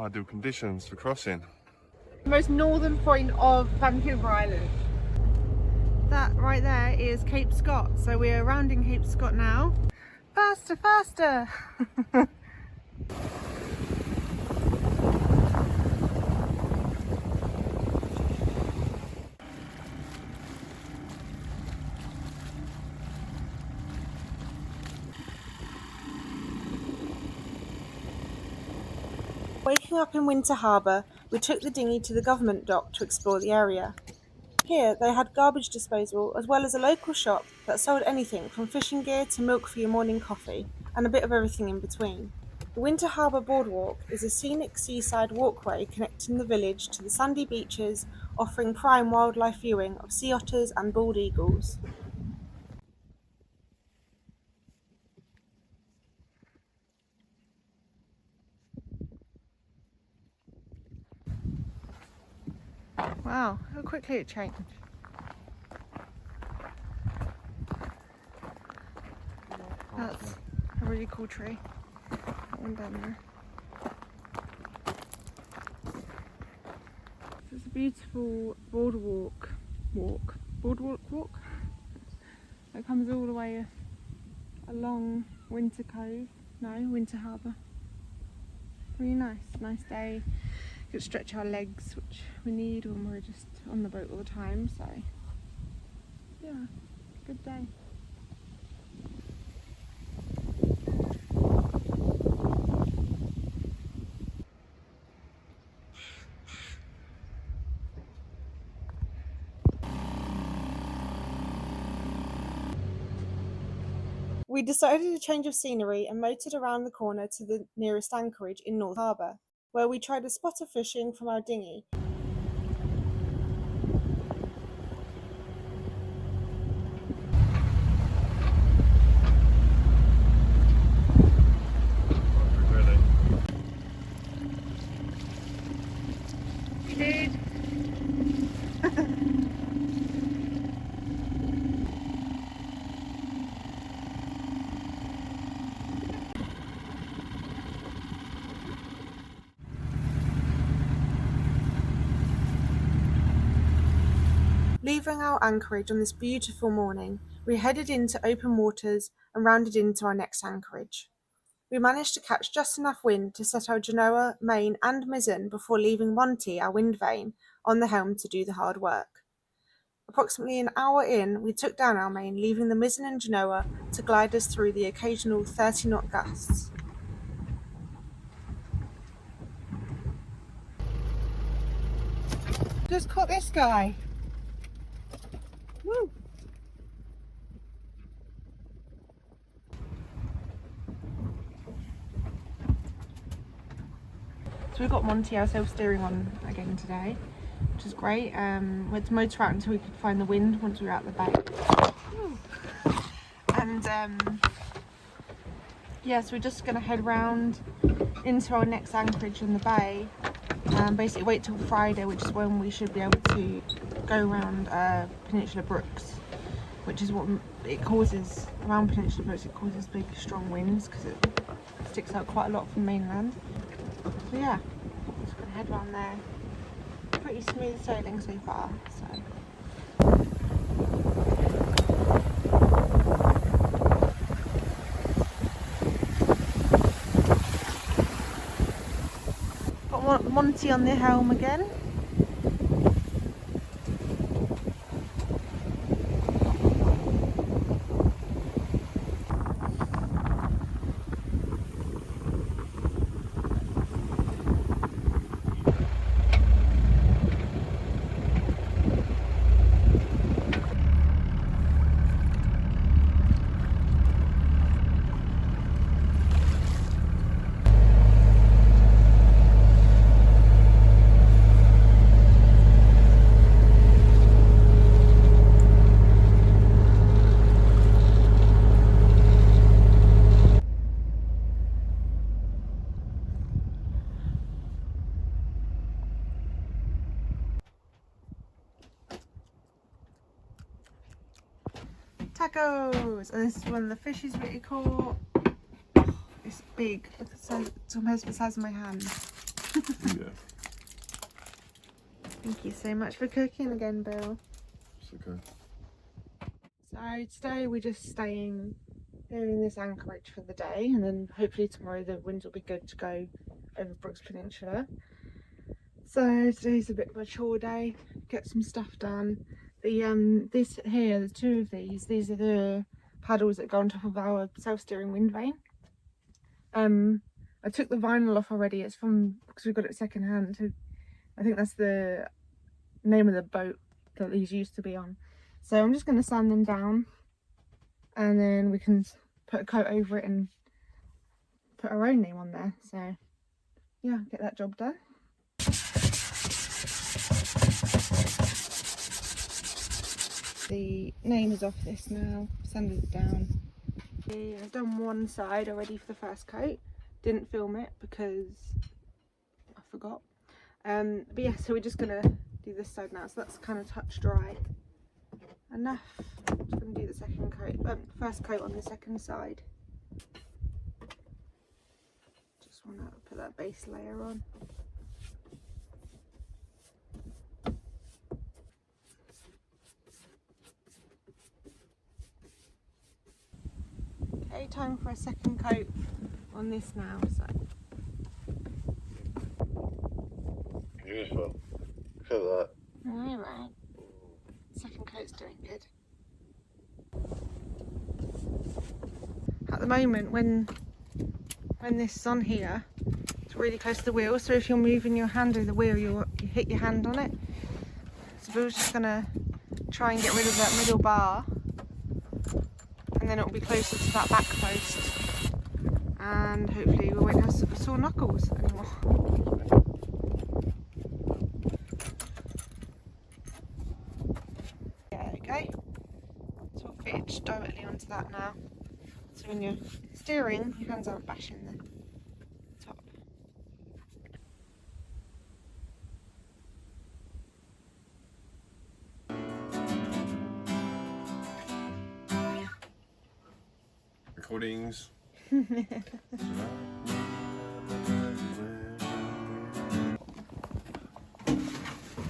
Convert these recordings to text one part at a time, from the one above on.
ideal conditions for crossing. The most northern point of Vancouver Island. That right there is Cape Scott, so we are rounding Cape Scott now. Faster, faster! Waking up in Winter Harbour, we took the dinghy to the government dock to explore the area. Here they had garbage disposal as well as a local shop that sold anything from fishing gear to milk for your morning coffee, and a bit of everything in between. The Winter Harbour Boardwalk is a scenic seaside walkway connecting the village to the sandy beaches, offering prime wildlife viewing of sea otters and bald eagles. Wow, how quickly it changed. That's a really cool tree. That one down there. It's a beautiful boardwalk walk that comes all the way along Winter Harbour. Really nice day. You can stretch our legs, which we need when we're just on the boat all the time, so yeah, good day. We decided a change of scenery and motored around the corner to the nearest anchorage in North Harbour, where we tried a spot of fishing from our dinghy. Really? Dude. Leaving our anchorage on this beautiful morning, we headed into open waters and rounded into our next anchorage. We managed to catch just enough wind to set our genoa, main and mizzen before leaving Monty, our Windvane, on the helm to do the hard work. Approximately an hour in, we took down our main, leaving the mizzen and genoa to glide us through the occasional 30-knot gusts. Just caught this guy. Woo! So we've got Monty, our self-steering, on again today, which is great. We had to motor out until we could find the wind once we were out the bay. And yeah, so we're just going to head round into our next anchorage in the bay and basically wait till Friday, which is when we should be able to go around Peninsula Brooks, which is what it causes. Around Peninsula Brooks it causes big strong winds because it sticks out quite a lot from mainland. So yeah, just gonna head around there. Pretty smooth sailing so far, so. Got Monty on the helm again. Tacos! And this is one of the fishes we caught. It's big, it's almost the size of my hand. Yeah. Thank you so much for cooking again, Bill. It's okay. So today we're just staying here in this anchorage for the day, and then hopefully tomorrow the winds will be good to go over Brooks Peninsula. So today's a bit of a chore day, get some stuff done. This here, there's two of these. These are the paddles that go on top of our self-steering Windvane. I took the vinyl off already. It's from, because we got it second hand. I think that's the name of the boat that these used to be on. So I'm just going to sand them down, and then we can put a coat over it and put our own name on there. So yeah, get that job done. The name is off this now, sanded it down. I've done one side already for the first coat. Didn't film it because I forgot. But yeah, so we're just gonna do this side now. So that's kind of touch dry enough. I'm just gonna do the second coat, first coat on the second side. Just wanna put that base layer on. Okay, time for a second coat on this now. So Beautiful. Look at that. alright. Second coat's doing good. At the moment, when this is on here, it's really close to the wheel, so if you're moving your hand over the wheel, you hit your hand on it. So we're just gonna try and get rid of that middle bar, and then it'll be closer to that back post, and hopefully we won't have sore knuckles anymore. There we go. So we'll pitch directly onto that now. So when you're steering, your hands aren't bashing the top. Recordings.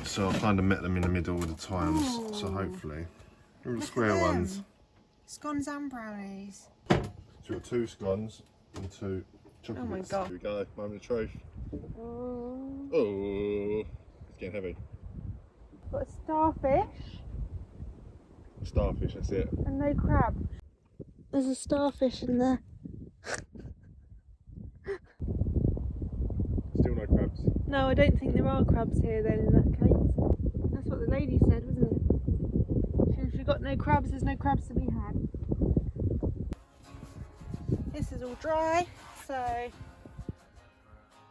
So I kind of met them in the middle all the times. Ooh. So hopefully, all the Look square at them. ones. Scones and brownies. So we've got 2 scones and 2 chocolate. Oh my God. Here we go, moment of truth. Oh. Oh, it's getting heavy. Got a starfish Starfish, that's it. and no crab. There's a starfish in there. Still no crabs. No, I don't think there are crabs here then in that case. That's what the lady said, wasn't it? If you've got no crabs, there's no crabs to be had. This is all dry, so I'm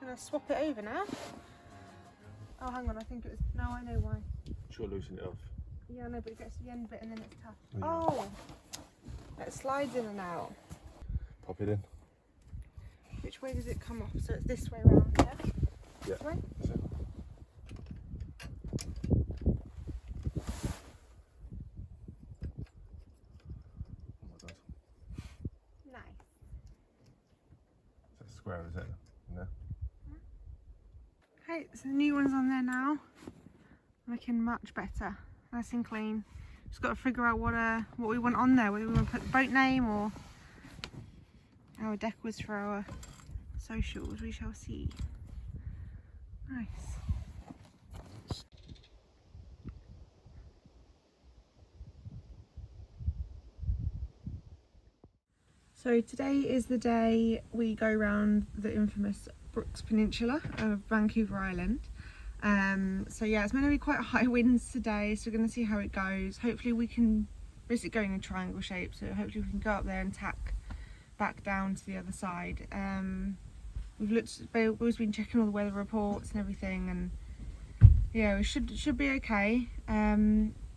going to swap it over now. Oh, hang on, I think it was... No, I know why. Sure, loosen it off. Yeah, I know, but it gets to the end bit and then it's tough. Yeah. Oh! It slides in and out. Pop it in. Which way does it come off? So it's this way around, yeah? Yeah. This way? That's it. Oh my God. Nice. That's square, is it? No. Okay, so the new one's on there now. Looking much better. Nice and clean. Just got to figure out what we want on there. Whether we want to put the boat name or our decals for our socials. We shall see. Nice. So today is the day we go around the infamous Brooks Peninsula of Vancouver Island. So yeah, it's meant to be quite high winds today, so we're going to see how it goes. Hopefully we can, basically going in a triangle shape, so hopefully we can go up there and tack back down to the other side. We've always been checking all the weather reports and everything, and yeah, we should be okay.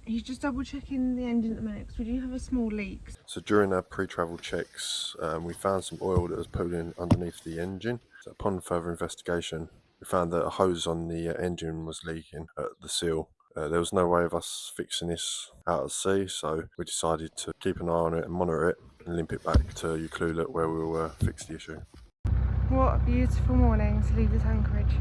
He's just double checking the engine at the minute because we do have a small leak. So during our pre-travel checks, we found some oil that was pooling underneath the engine. So upon further investigation, we found that a hose on the engine was leaking at the seal. There was no way of us fixing this out at sea, so we decided to keep an eye on it and monitor it and limp it back to Ucluelet where we will fix the issue. What a beautiful morning to leave this anchorage.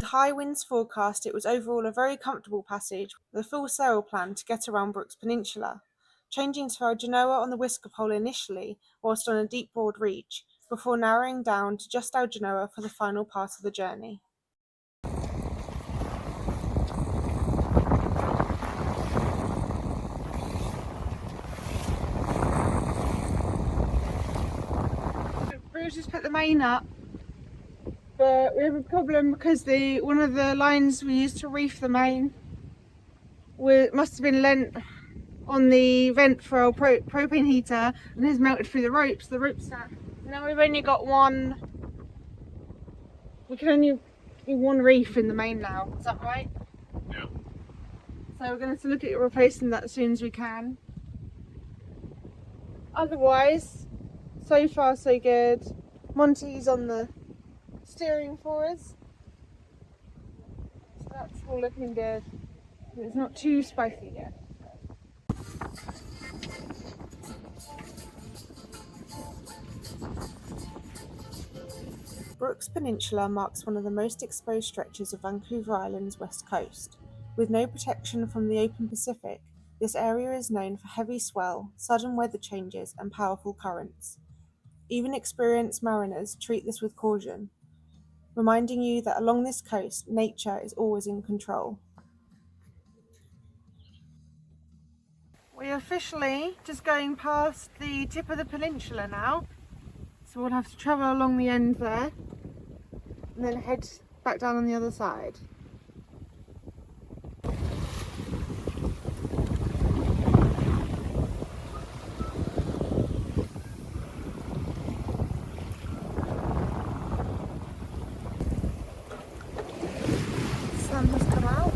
high winds forecast, it was overall a very comfortable passage with a full sail plan to get around Brooks Peninsula, changing to our Genoa on the Whisker Pole initially whilst on a deep broad reach, before narrowing down to just our Genoa for the final part of the journey. Bruce just put the main up, but we have a problem because one of the lines we used to reef the main must have been lent on the vent for our propane heater and has melted through the ropes. The rope snap. Now we've only got one. We can only do one reef in the main now. Is that right? Yeah. So we're going to look at replacing that as soon as we can. Otherwise, so far so good. Monty's on the steering for us, so that's all looking good. It's not too spicy yet. Brooks Peninsula marks one of the most exposed stretches of Vancouver Island's west coast. With no protection from the open Pacific, this area is known for heavy swell, sudden weather changes and powerful currents. Even experienced mariners treat this with caution, reminding you that along this coast, nature is always in control. We're officially just going past the tip of the peninsula now, so we'll have to travel along the end there and then head back down on the other side. Sun has come out.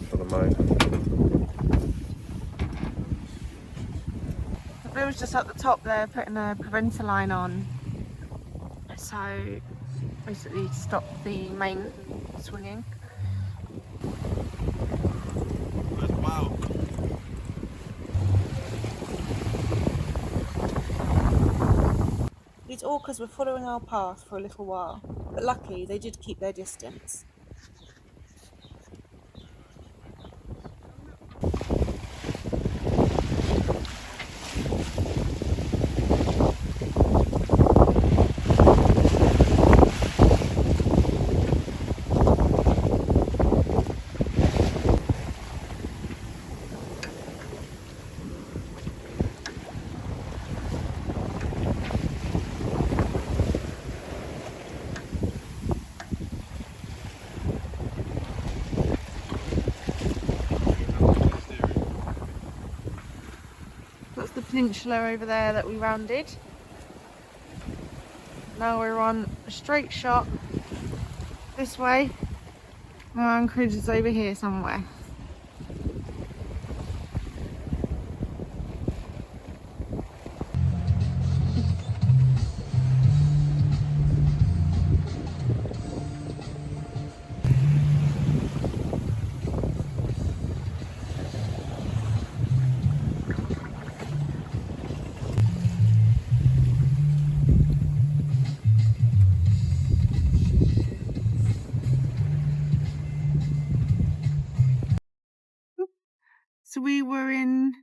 For the main. Bill's just at the top there putting a preventer line on, so basically to stop the main swinging. Wow. These orcas were following our path for a little while, but luckily they did keep their distance. That's the peninsula over there that we rounded. Now we're on a straight shot this way. Our anchorage is over here somewhere. So we were in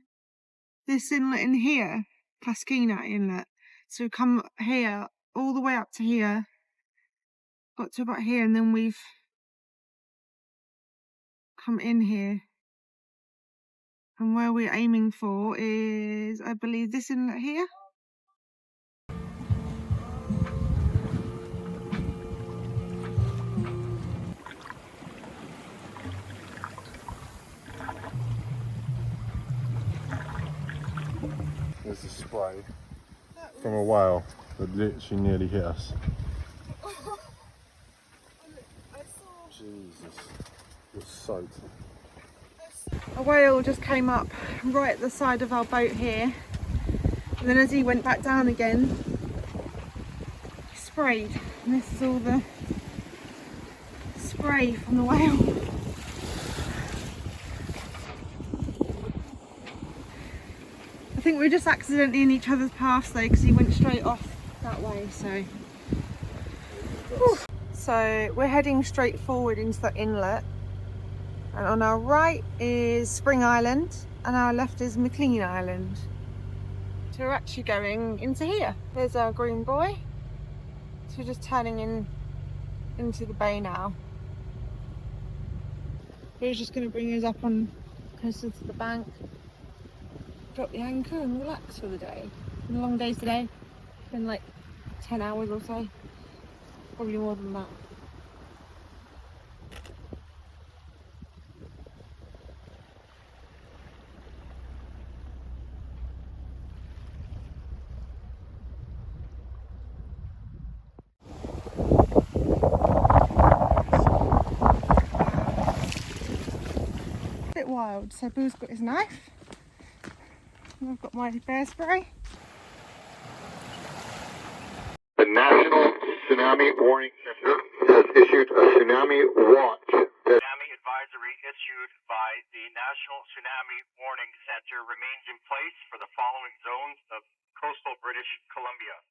this inlet in here, Klaskino Inlet. So we come here, all the way up to here, got to about here, and then we've come in here. And where we're aiming for is, I believe, this inlet here. There's a spray from a whale that literally nearly hit us. Jesus, you're soaked. A whale just came up right at the side of our boat here, and then as he went back down again, he sprayed, and this is all the spray from the whale. think we're just accidentally in each other's paths though, because he went straight off that way, so. Whew. So we're heading straight forward into the inlet, and on our right is Spring Island and our left is McLean Island. So we're actually going into here. There's our green buoy. So we're just turning into the bay now. We're just going to bring us up on closer to the bank, drop the anchor and relax for the day. It's been a long day today. It's been like 10 hours or so. Probably more than that. Bit wild. So Bill's got his knife, and I've got my bear spray. The National Tsunami Warning Center has issued a tsunami watch. Tsunami advisory issued by the National Tsunami Warning Center remains in place for the following zones of coastal British Columbia.